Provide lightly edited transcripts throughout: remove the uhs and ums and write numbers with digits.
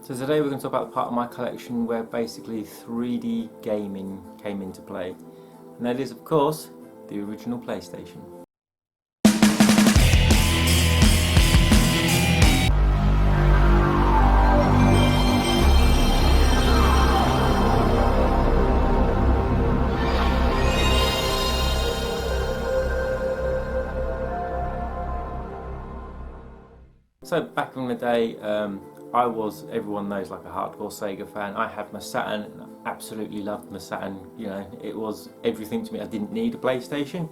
So today we're going to talk about the part of my collection where basically 3D gaming came into play. And that is, of course, the original PlayStation. So back in the day, I was, everyone knows, like a hardcore Sega fan. I had my Saturn and I absolutely loved my Saturn. You know, it was everything to me. I didn't need a PlayStation.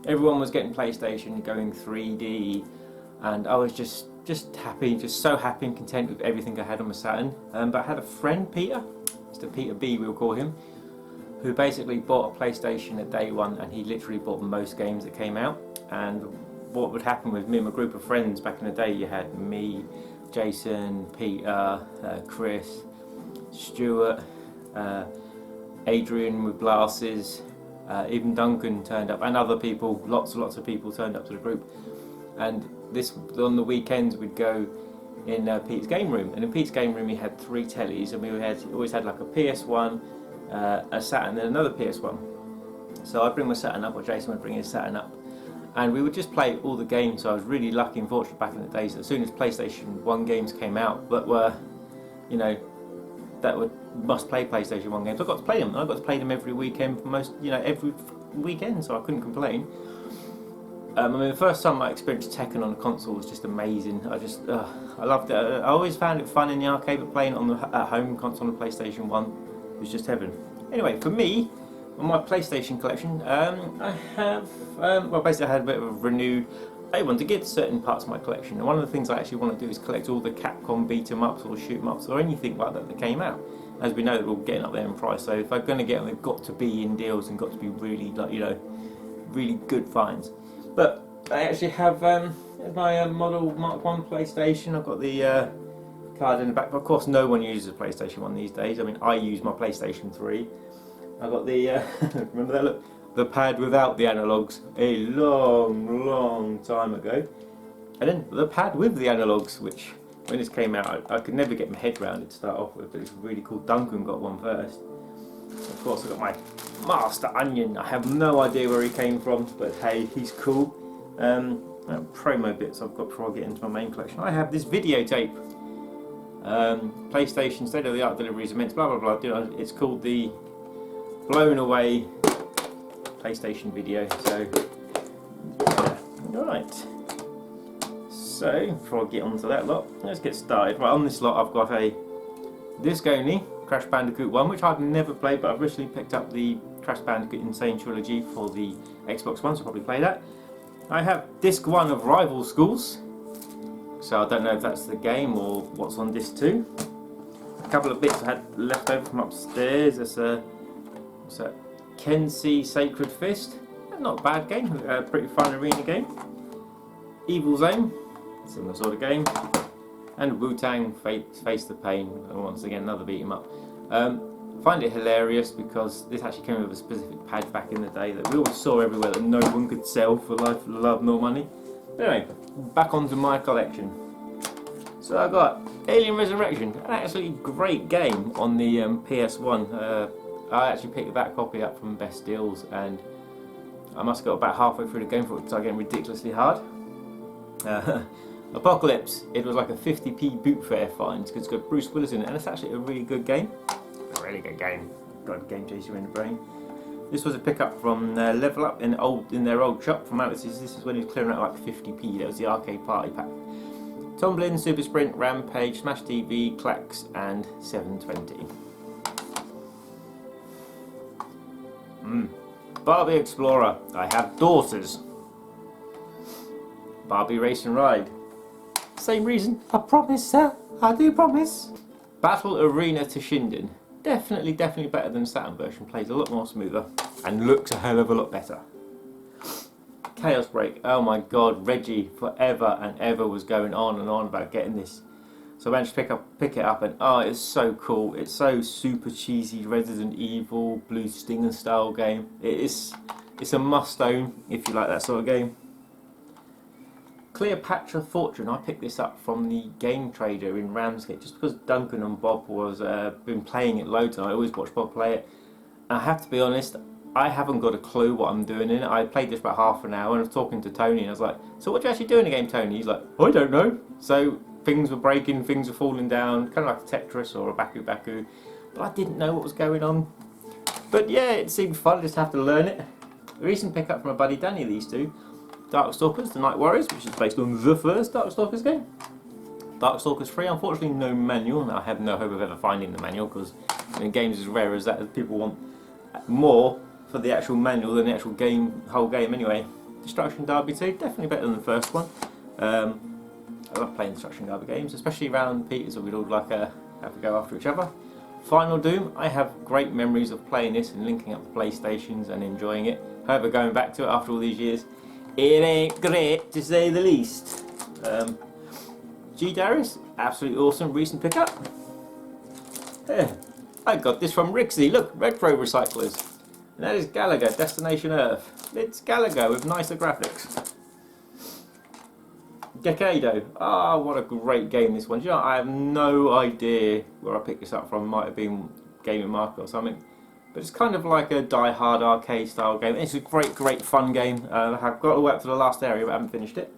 Everyone was getting PlayStation, going 3D, and I was just happy, just so happy and content with everything I had on my Saturn. But I had a friend, Peter, Mr. Peter B, we'll call him, who basically bought a PlayStation at day one, and he literally bought most games that came out. And what would happen with me and my group of friends back in the day, you had me, Jason, Peter, Chris, Stuart, Adrian with glasses, even Duncan turned up, and other people, lots of people turned up to the group. And this, on the weekends, we'd go in Pete's game room, and in Pete's game room he had 3 tellies, and we always had like a PS1, a Saturn, and another PS1. So I'd bring my Saturn up, or Jason would bring his Saturn up, and we would just play all the games. So I was really lucky and fortunate back in the days that as soon as PlayStation 1 games came out that were, you know, that were must-play PlayStation 1 games, I got to play them. I got to play them every weekend for most, you know, every weekend, so I couldn't complain. I mean, the first time I experienced Tekken on a console was just amazing. I loved it. I always found it fun in the arcade, but playing it on the home console on the PlayStation 1 was just heaven. Anyway, for me, on my PlayStation collection, I have, well, basically I had a bit of a renewed, I want to get certain parts of my collection, and one of the things I actually want to do is collect all the Capcom beat-em-ups or shoot-em-ups or anything like that that came out. As we know, they're all getting up there in price, so if I'm going to get them, they've got to be in deals and got to be really, like, you know, really good finds. But I actually have my model Mark 1 PlayStation. I've got the card in the back, but of course no one uses a PlayStation 1 these days. I mean, I use my PlayStation 3. I got the, remember that, look, the pad without the analogues a long time ago. And then the pad with the analogues, which when this came out I could never get my head around it to start off with, but it's really cool. Duncan got one first. Of course I got my Master Onion. I have no idea where he came from, but hey, he's cool. Promo bits I've got before I get into my main collection. I have this videotape. PlayStation State of the Art Deliveries Immense, blah blah blah. You know, it's called the Blown Away PlayStation video. So, yeah. Alright. So, before I get onto that lot, let's get started. Right, on this lot I've got a disc only Crash Bandicoot 1, which I've never played, but I've recently picked up the Crash Bandicoot Insane Trilogy for the Xbox One, so I'll probably play that. I have disc 1 of Rival Schools, so I don't know if that's the game or what's on disc 2. A couple of bits I had left over from upstairs. There's a Kenshi Sacred Fist, not a bad game, a pretty fun arena game. Evil Zone, similar sort of game. And Wu-Tang Face the Pain, and once again another beat 'em up. I find it hilarious because this actually came with a specific pad back in the day that we always saw everywhere that no one could sell for life, love nor money. But anyway, back onto my collection. So I got Alien Resurrection, an absolutely great game on the PS1. I actually picked that copy up from Best Deals, and I must have got about halfway through the game before it started getting ridiculously hard. Apocalypse, it was like a 50p boot fair find because it's got Bruce Willis in it, and it's actually a really good game. A really good game. Got a game chaser in the brain. This was a pickup from Level Up in their old shop from Alice's. This is when he was clearing out like 50p. That was the arcade party pack. Tumbling, Super Sprint, Rampage, Smash TV, Clacks, and 720. Barbie Explorer. I have daughters. Barbie Race and Ride. Same reason. I promise, sir. I do promise. Battle Arena to Shinden. Definitely better than the Saturn version. Plays a lot more smoother and looks a hell of a lot better. Chaos Break. Oh my god, Reggie forever and ever was going on and on about getting this. So I managed to pick it up, and oh, it's so cool. It's so super cheesy Resident Evil, Blue Stinger style game. It's a must own if you like that sort of game. Cleopatra Fortune, I picked this up from the Game Trader in Ramsgate just because Duncan and Bob was been playing it loads and I always watch Bob play it. And I have to be honest, I haven't got a clue what I'm doing in it. I played this for about half an hour and I was talking to Tony and I was like, so what do you actually do in the game, Tony? He's like, I don't know. So things were breaking, things were falling down, kind of like a Tetris or a Baku Baku, but I didn't know what was going on. But yeah, it seemed fun, just have to learn it. A recent pickup from my buddy Danny, these two. Darkstalkers, the Night Warriors, which is based on the first Darkstalkers game. Darkstalkers 3, unfortunately no manual. Now I have no hope of ever finding the manual because in games as rare as that, people want more for the actual manual than the actual game, whole game anyway. Destruction Derby 2, definitely better than the first one. I love playing Destruction Derby games, especially around Peters where we'd all like have to go after each other. Final Doom, I have great memories of playing this and linking up the PlayStations and enjoying it. However, going back to it after all these years, it ain't great to say the least. G Darius, absolutely awesome recent pickup. I got this from Rixie, look, Retro Recyclers. And that is Gallagher, Destination Earth. It's Gallagher with nicer graphics. Decado, what a great game this one. Do you know, I have no idea where I picked this up from, might have been Gaming Market or something. But it's kind of like a die-hard arcade style game. It's a great fun game. I've got to work to the last area but I haven't finished it.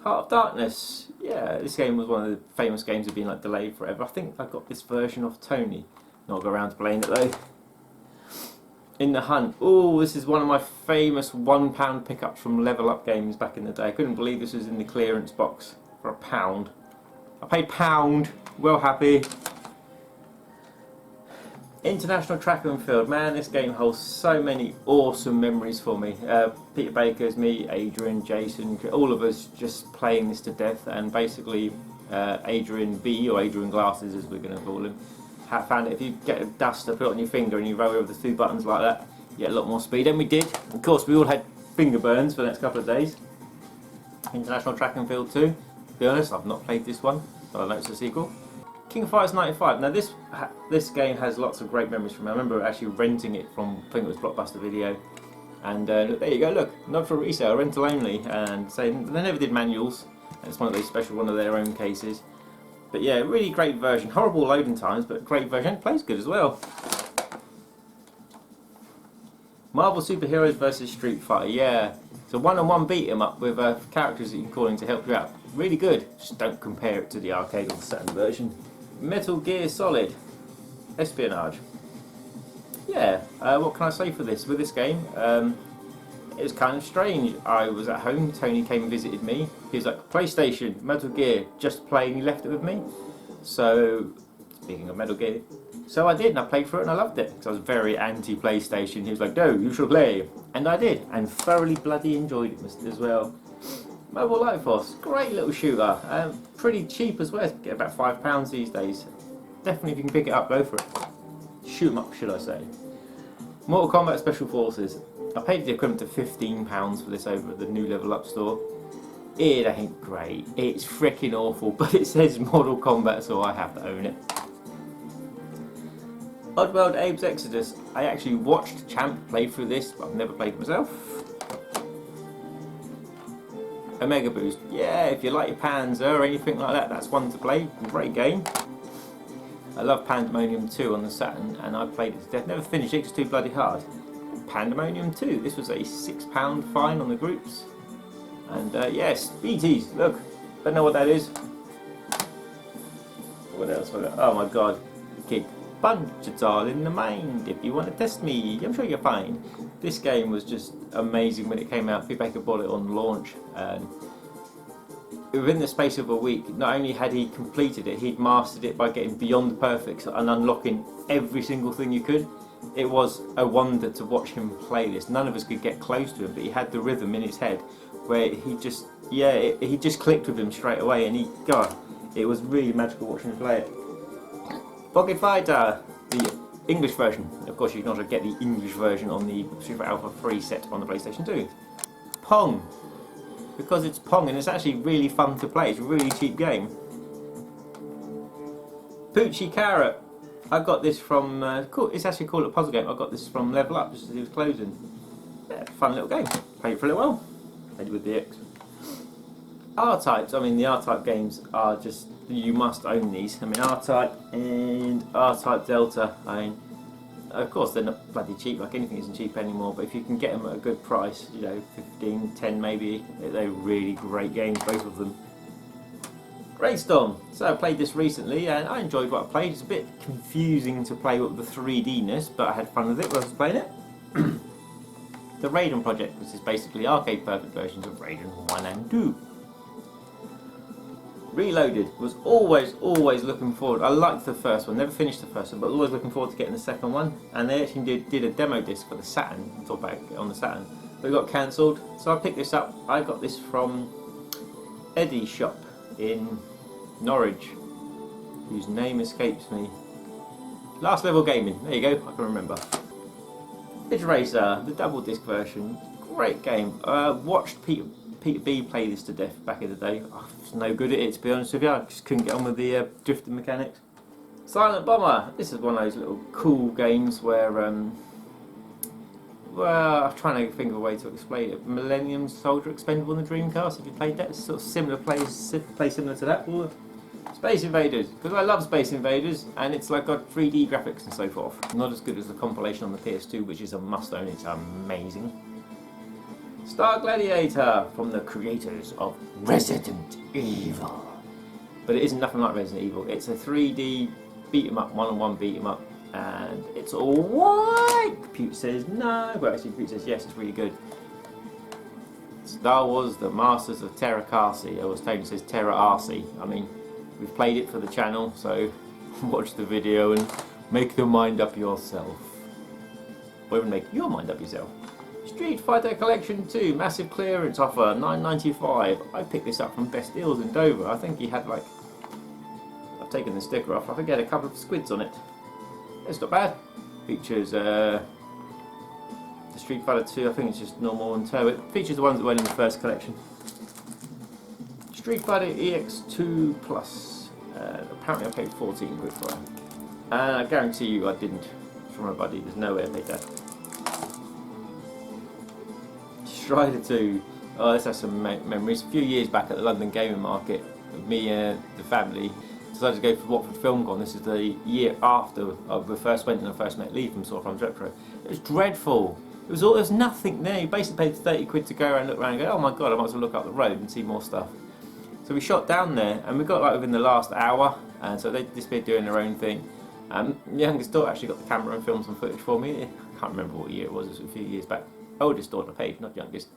Heart of Darkness. Yeah, this game was one of the famous games that have been like delayed forever. I think I got this version off Tony. Not go around to playing it though. In the Hunt. Oh, this is one of my famous £1 pickups from Level Up games back in the day. I couldn't believe this was in the clearance box for £1. I paid £1. Well happy. International Track and Field, man, this game holds so many awesome memories for me. Peter Baker's me, Adrian, Jason, all of us just playing this to death, and basically Adrian B, or Adrian Glasses as we're going to call him, found it if you get a duster, put it on your finger and you roll over the two buttons like that, you get a lot more speed, and we did. Of course, we all had finger burns for the next couple of days. International Track and Field 2, to be honest, I've not played this one, but I know it's a sequel. King of Fighters 95. Now this game has lots of great memories from me. I remember actually renting it from, I think it was Blockbuster Video, and there you go, look, not for resale, rental only, and they never did manuals, and it's one of those special, one of their own cases. But yeah, really great version, horrible loading times, but great version, it plays good as well. Marvel Superheroes vs Street Fighter, yeah, it's a one-on-one beat 'em up with characters that you can call in to help you out. Really good, just don't compare it to the arcade or the Saturn version. Metal Gear Solid, Espionage. Yeah, what can I say for this? With this game, it was kind of strange. I was at home, Tony came and visited me. He was like, PlayStation, Metal Gear, just play, and he left it with me. So, speaking of Metal Gear, so I did, and I played through it and I loved it. Because I was very anti-PlayStation. He was like, no, you should play. And I did, and thoroughly bloody enjoyed it as well. Mobile Light Force, great little shooter, pretty cheap as well, get about £5 these days. Definitely if you can pick it up, go for it. Shoot 'em up, should I say. Mortal Kombat Special Forces, I paid the equivalent to £15 for this over at the new Level Up store. It ain't great, it's freaking awful, but it says Mortal Kombat so I have to own it. Oddworld Abe's Exodus, I actually watched Champ play through this, but I've never played it myself. Omega Boost, yeah, if you like your Panzer or anything like that, that's one to play, great game. I love Pandemonium 2 on the Saturn, and I played it to death, never finished it, it's too bloody hard. Pandemonium 2, this was a £6 fine on the groups. And yes, BTs, look, don't know what that is. What else? Oh my god, kick punch, it's all in the mind, if you want to test me, I'm sure you're fine. This game was just amazing when it came out. Pete Baker bought it on launch, and within the space of a week, not only had he completed it, he'd mastered it by getting beyond perfect and unlocking every single thing you could. It was a wonder to watch him play this. None of us could get close to him, but he had the rhythm in his head where he just, yeah, he just clicked with him straight away, and God, it was really magical watching him play it. Pocket Fighter, the English version. Of course, you can also get the English version on the Super Alpha 3 set on the PlayStation 2. Pong, because it's Pong and it's actually really fun to play. It's a really cheap game. Poochie Carrot, I got this from, it's actually called a puzzle game. I got this from Level Up just as he was closing. Yeah, fun little game. Played it for a little while. Played it with the X. R-Types, I mean the R-Type games are just, you must own these. I mean R-Type and R-Type Delta, I mean, of course they're not bloody cheap, like anything isn't cheap anymore, but if you can get them at a good price, you know, 15, 10 maybe, they're really great games, both of them. Brainstorm. So I played this recently and I enjoyed what I played. It's a bit confusing to play with the 3D-ness, but I had fun with it when I was playing it. The Raiden project, which is basically arcade perfect versions of Raiden 1 and 2. Reloaded was always looking forward. I liked the first one, never finished the first one, but always looking forward to getting the second one. And they actually did a demo disc for the Saturn, I'll talk about it on the Saturn, but it got cancelled. So I picked this up. I got this from Eddie's shop in Norwich, whose name escapes me. Last Level Gaming, there you go, I can remember. Ridge Racer, the double disc version, great game. Watched Peter B play this to death back in the day. I was no good at it, to be honest with you. I just couldn't get on with the drifting mechanics. Silent Bomber, this is one of those little cool games where, well, I'm trying to think of a way to explain it. Millennium Soldier Expendable on the Dreamcast, have you played that? It's sort of similar, play similar to that. Space Invaders, because I love Space Invaders, and it's like got 3D graphics and so forth. Not as good as the compilation on the PS2, which is a must own, it's amazing. Star Gladiator, from the creators of Resident Evil. But it isn't nothing like Resident Evil, it's a 3D beat 'em up, one-on-one beat 'em up, and it's all white. Computer says no, but actually Computer says yes, it's really good. Star Wars, The Masters of Terra Kasi, or as Tony says, Terra Arsi. I mean, we've played it for the channel, so watch the video and make the mind up yourself. Or even make your mind up yourself. Street Fighter Collection 2, massive clearance offer, $9.95. I picked this up from Best Deals in Dover. I think he had like, I've taken the sticker off, I think he had a couple of squids on it. It's not bad. Features the Street Fighter 2, I think it's just normal and turbo. It features the ones that went in the first collection. Street Fighter EX2 Plus. Apparently I paid 14 quid for it. And I guarantee you I didn't. From my buddy, there's no way I paid that. Strider 2. Oh, let's have some memories. A few years back at the London Gaming Market, me and the family decided to go for Watford Film Con. This is the year after we first went and I first met Lee from Sort of Retro. It was dreadful. There was nothing there. You basically paid 30 quid to go around, look around and go, oh my god, I might as well look up the road and see more stuff. So we shot down there and we got like within the last hour, and so they disappeared doing their own thing. The youngest daughter actually got the camera and filmed some footage for me. I can't remember what year it was a few years back. Oldest daughter paid, not youngest.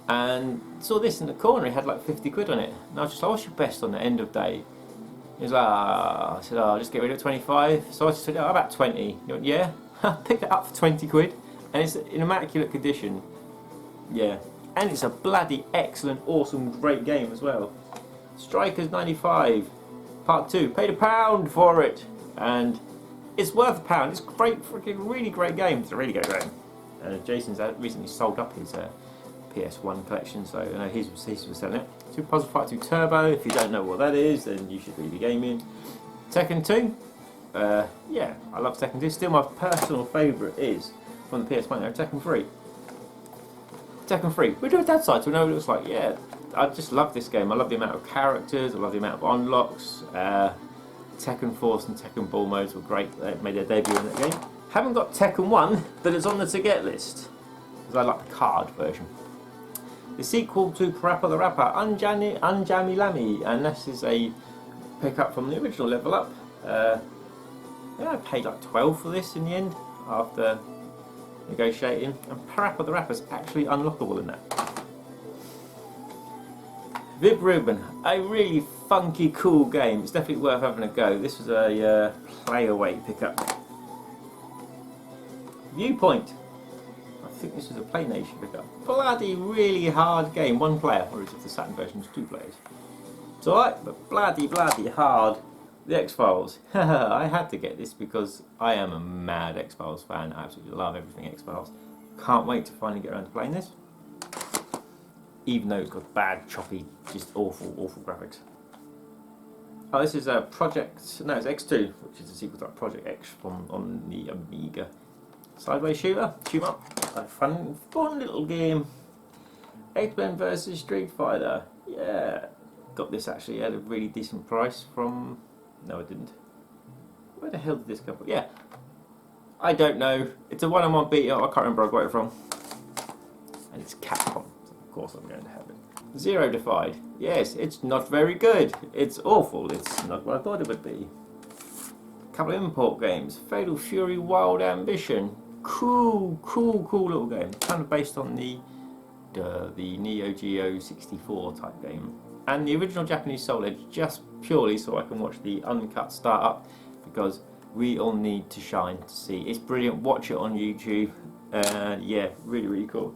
And saw this in the corner, it had like 50 quid on it. And I was just like, what's your best on the end of day? He was like, I said, oh, I'll just get rid of 25. So I just said, oh, about 20. He went, yeah. Picked it up for 20 quid. And it's in immaculate condition. Yeah. And it's a bloody excellent, awesome, great game as well. Strikers 95, Part 2. Paid £1 for it. And it's worth £1. It's great, freaking really great game. It's a really great game. Jason's recently sold up his PS1 collection, so I know he was selling it. Super Puzzle Fighter 2 Turbo, if you don't know what that is, then you should really be gaming. Tekken 2, yeah, I love Tekken 2. Still my personal favourite is, from the PS1 era, Tekken 3. Tekken 3, we do a dad side, so we know what it looks like. Yeah, I just love this game. I love the amount of characters, I love the amount of unlocks. Tekken Force and Tekken Ball modes were great, they made their debut in that game. Haven't got Tekken 1, but it's on the to get list, because I like the card version. The sequel to Parappa the Rapper, Unjammy Lammy, and this is a pickup from the original Level Up. Yeah, I paid like 12 for this in the end, after negotiating, and Parappa the Rapper's actually unlockable in that. Vib Ribbon, a really funky, cool game. It's definitely worth having a go. This was a play-away pickup. Viewpoint. I think this is a Play Nation pickup. Bloody really hard game. One player, or is it the Saturn version? It's 2 players. It's alright, but bloody hard. The X-Files. I had to get this because I am a mad X-Files fan. I absolutely love everything X-Files. Can't wait to finally get around to playing this. Even though it's got bad, choppy, just awful graphics. Oh, this is a Project, no, it's X2, which is a sequel to Project X on the Amiga. Sideways shooter, shoot 'em up. A fun little game. X-Men vs Street Fighter. Yeah, got this actually at a really decent price from... No, I didn't. Where the hell did this come from? Yeah, I don't know. It's a one-on-one beat up. I can't remember where I got it from. And it's Capcom, so of course I'm going to have it. Zero Defied. Yes, it's not very good. It's awful. It's not what I thought it would be. A couple of import games. Fatal Fury Wild Ambition. Cool little game. Kind of based on the Neo Geo 64 type game. And the original Japanese Soul Edge, just purely so I can watch the uncut startup, because we all need to shine to see. It's brilliant. Watch it on YouTube. Yeah, really cool.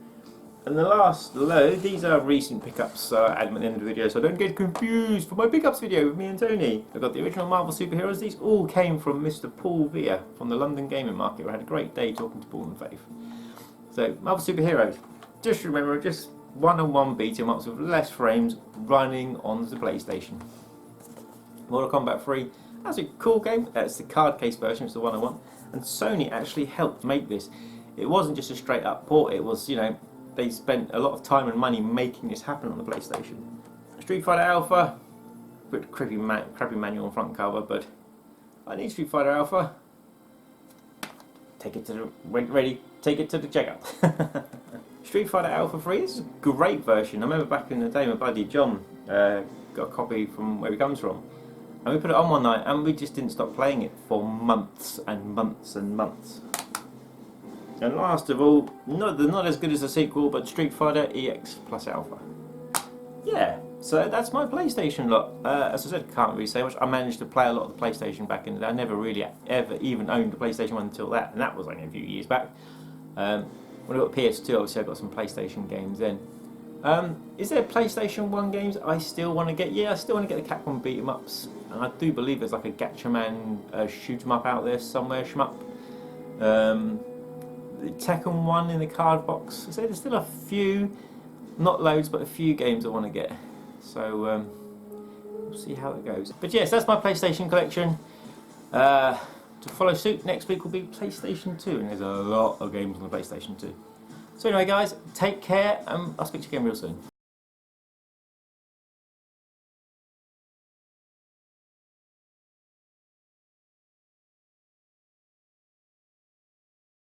And the last load, these are recent pickups, so I add them at the end of the video so I don't get confused for my pickups video with me and Tony. I've got the original Marvel superheroes. These all came from Mr. Paul Vere from the London Gaming Market, where I had a great day talking to Paul and Faith. So, Marvel superheroes. Just remember, just one-on-one beat 'em ups with less frames running on the PlayStation. Mortal Kombat 3, that's a cool game. It's the card case version, it's the one I want. And Sony actually helped make this. It wasn't just a straight up port, it was, you know, they spent a lot of time and money making this happen on the PlayStation. Street Fighter Alpha, bit crappy manual on front cover, but I need Street Fighter Alpha. Take it to the ready. Take it to the checkout. Street Fighter Alpha 3. This is a great version. I remember back in the day, my buddy John got a copy from where he comes from, and we put it on one night, and we just didn't stop playing it for months and months and months. And last of all, not as good as the sequel, but Street Fighter EX plus Alpha. Yeah, so that's my PlayStation lot. As I said, can't really say much. I managed to play a lot of the PlayStation back in the day. I never really ever even owned a PlayStation 1 until that, and that was only a few years back. When I got PS2, obviously I got some PlayStation games then. Is there PlayStation 1 games I still want to get? Yeah, I still want to get the Capcom beat 'em ups, and I do believe there's like a Gatchaman shoot 'em up out there somewhere, shmup. The Tekken 1 in the card box. So there's still a few, not loads, but a few games I want to get. So we'll see how it goes. But yes, that's my PlayStation collection. To follow suit, next week will be PlayStation 2, and there's a lot of games on the PlayStation 2. So anyway guys, take care, and I'll speak to you again real soon.